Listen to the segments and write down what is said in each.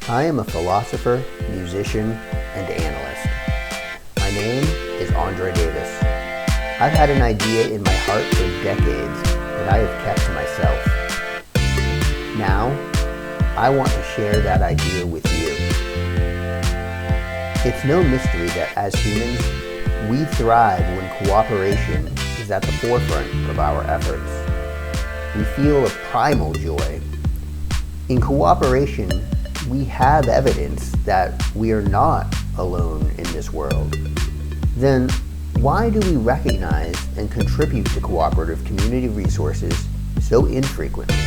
I am a philosopher, musician, and analyst. My name is André Davis. I've had an idea in my heart for decades that I have kept to myself. Now, I want to share that idea with you. It's no mystery that as humans, we thrive when cooperation is at the forefront of our efforts. We feel a primal joy. In cooperation, we have evidence that we are not alone in this world. Then, why do we recognize and contribute to cooperative community resources so infrequently?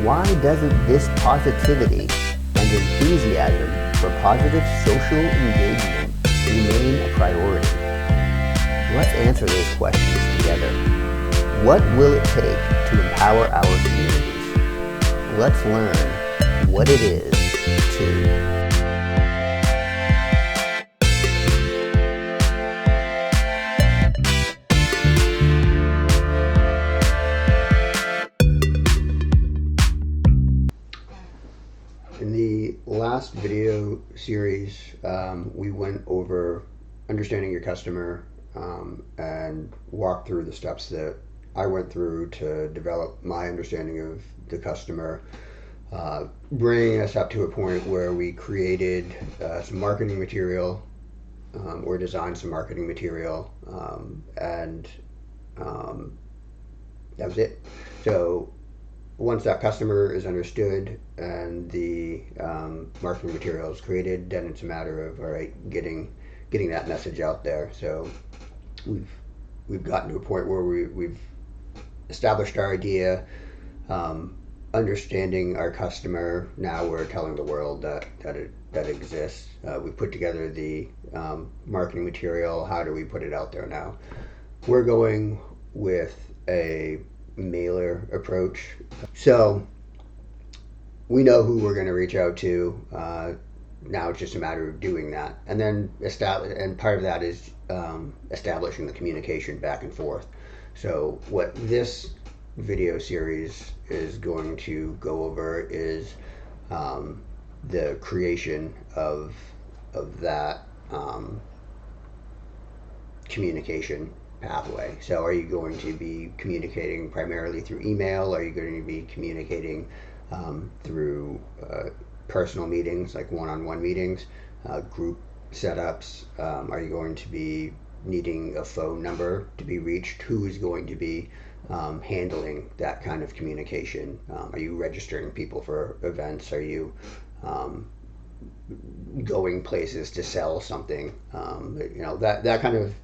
Why doesn't this positivity and enthusiasm for positive social engagement remain a priority? Let's answer those questions together. What will it take to empower our communities? Let's learn what it is to In the last video series, we went over understanding your customer and walked through the steps that I went through to develop my understanding of the customer, bringing us up to a point where we created some marketing material or designed some marketing material, and that was it. So once that customer is understood and the marketing material is created, then it's a matter of, all right, getting that message out there. So we've gotten to a point where we've established our idea, understanding our customer. Now we're telling the world that exists. We put together the marketing material. How do we put it out there now? We're going with a mailer approach. So we know who we're going to reach out to. Now it's just a matter of doing that, and then part of that is establishing the communication back and forth. So what this video series is going to go over is the creation of that communication pathway. So are you going to be communicating primarily through email? Are you going to be communicating through personal meetings, like one-on-one meetings, group setups? Are you going to be needing a phone number to be reached? Who is going to be handling that kind of communication? Are you registering people for events? Are you going places to sell something? That kind of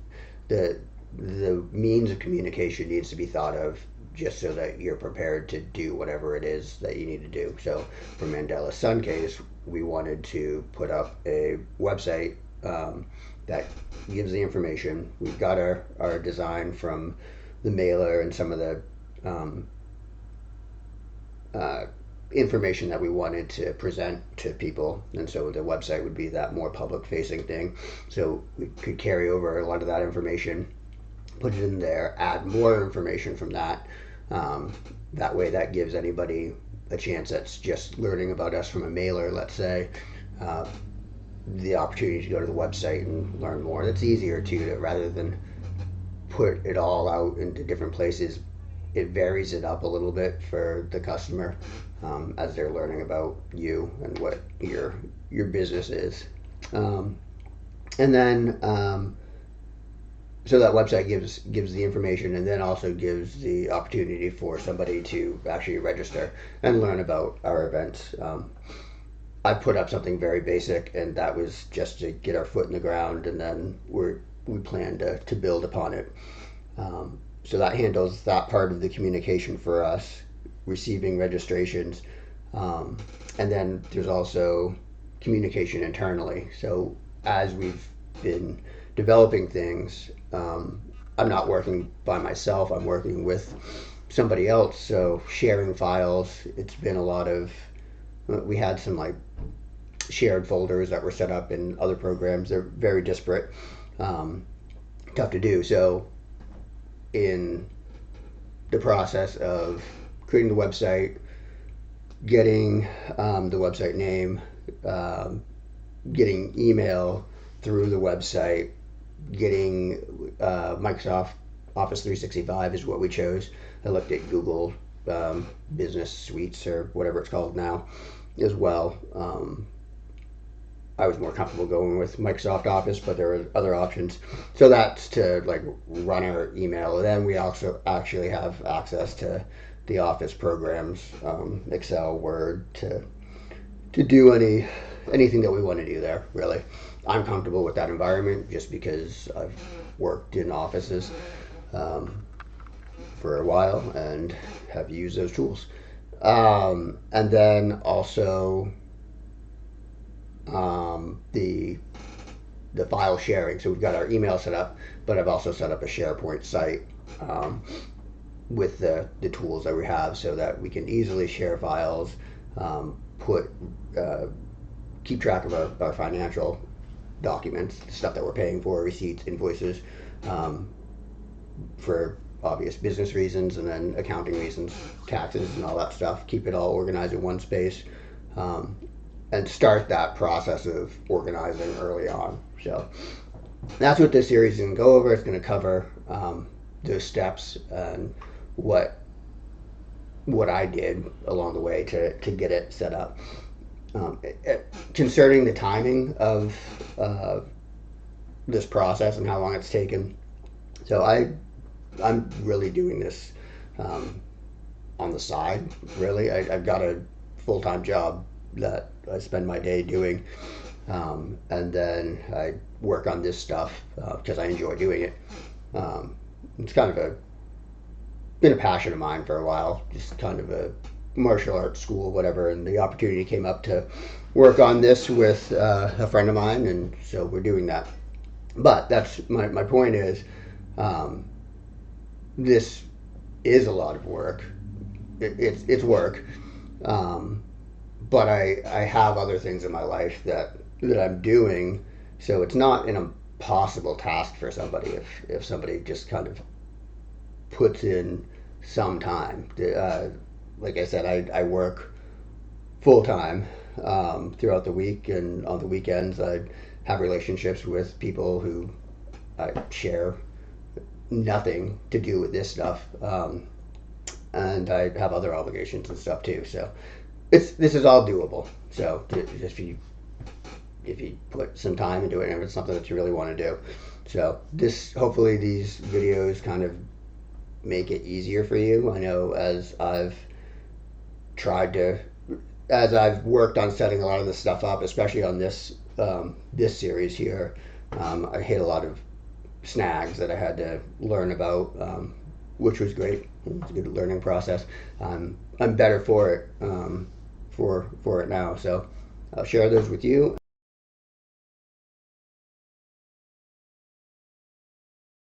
the means of communication needs to be thought of just so that you're prepared to do whatever it is that you need to do. So for Mandala Son case, we wanted to put up a website that gives the information. We've got our design from the mailer and some of the information that we wanted to present to people, and so the website would be that more public facing thing. So we could carry over a lot of that information, put it in there, add more information from that. That way that gives anybody a chance that's just learning about us from a mailer, let's say, the opportunity to go to the website and learn more. That's easier too, rather than put it all out into different places. It varies it up a little bit for the customer as they're learning about you and what your business is. And then so that website gives the information, and then also gives the opportunity for somebody to actually register and learn about our events. I put up something very basic, and that was just to get our foot in the ground, and then we plan to build upon it. So that handles that part of the communication for us, receiving registrations. And then there's also communication internally. So as we've been developing things, I'm not working by myself, I'm working with somebody else. So sharing files, it's been a lot of, we had some like shared folders that were set up in other programs. They're very disparate, tough to do. So in the process of creating the website, getting the website name, getting email through the website, getting Microsoft Office 365 is what we chose. I looked at Google Business Suites or whatever it's called now as well. I was more comfortable going with Microsoft Office, but there were other options. So that's to like run our email. And then we also actually have access to the Office programs, Excel, Word, to do anything that we want to do there. Really, I'm comfortable with that environment just because I've worked in offices for a while and have used those tools. And then also the file sharing. So we've got our email set up, but I've also set up a SharePoint site with the tools that we have so that we can easily share files, put keep track of our financial documents, stuff that we're paying for, receipts, invoices, for obvious business reasons, and then accounting reasons, taxes, and all that stuff. Keep it all organized in one space, and start that process of organizing early on. So that's what this series is going to go over. It's going to cover those steps and what I did along the way to get it set up. Concerning the timing of this process and how long it's taken, so I'm really doing this on the side. Really, I've got a full-time job that I spend my day doing, and then I work on this stuff because I enjoy doing it. It's kind of been a passion of mine for a while, just kind of a martial arts school, whatever, and the opportunity came up to work on this with a friend of mine, and so we're doing that. But that's my point is, this is a lot of work. It's work, but I have other things in my life that I'm doing, so it's not an impossible task for somebody if somebody just kind of puts in some time. Like I said, I work full time throughout the week, and on the weekends I have relationships with people who I share nothing to do with this stuff, and I have other obligations and stuff too. So this is all doable. So if you put some time into it, and if it's something that you really want to do, so hopefully these videos kind of make it easier for you. I know as I've worked on setting a lot of this stuff up, especially on this series here, I hit a lot of snags that I had to learn about, which was great. It's a good learning process. I'm better for it for it now, so I'll share those with you.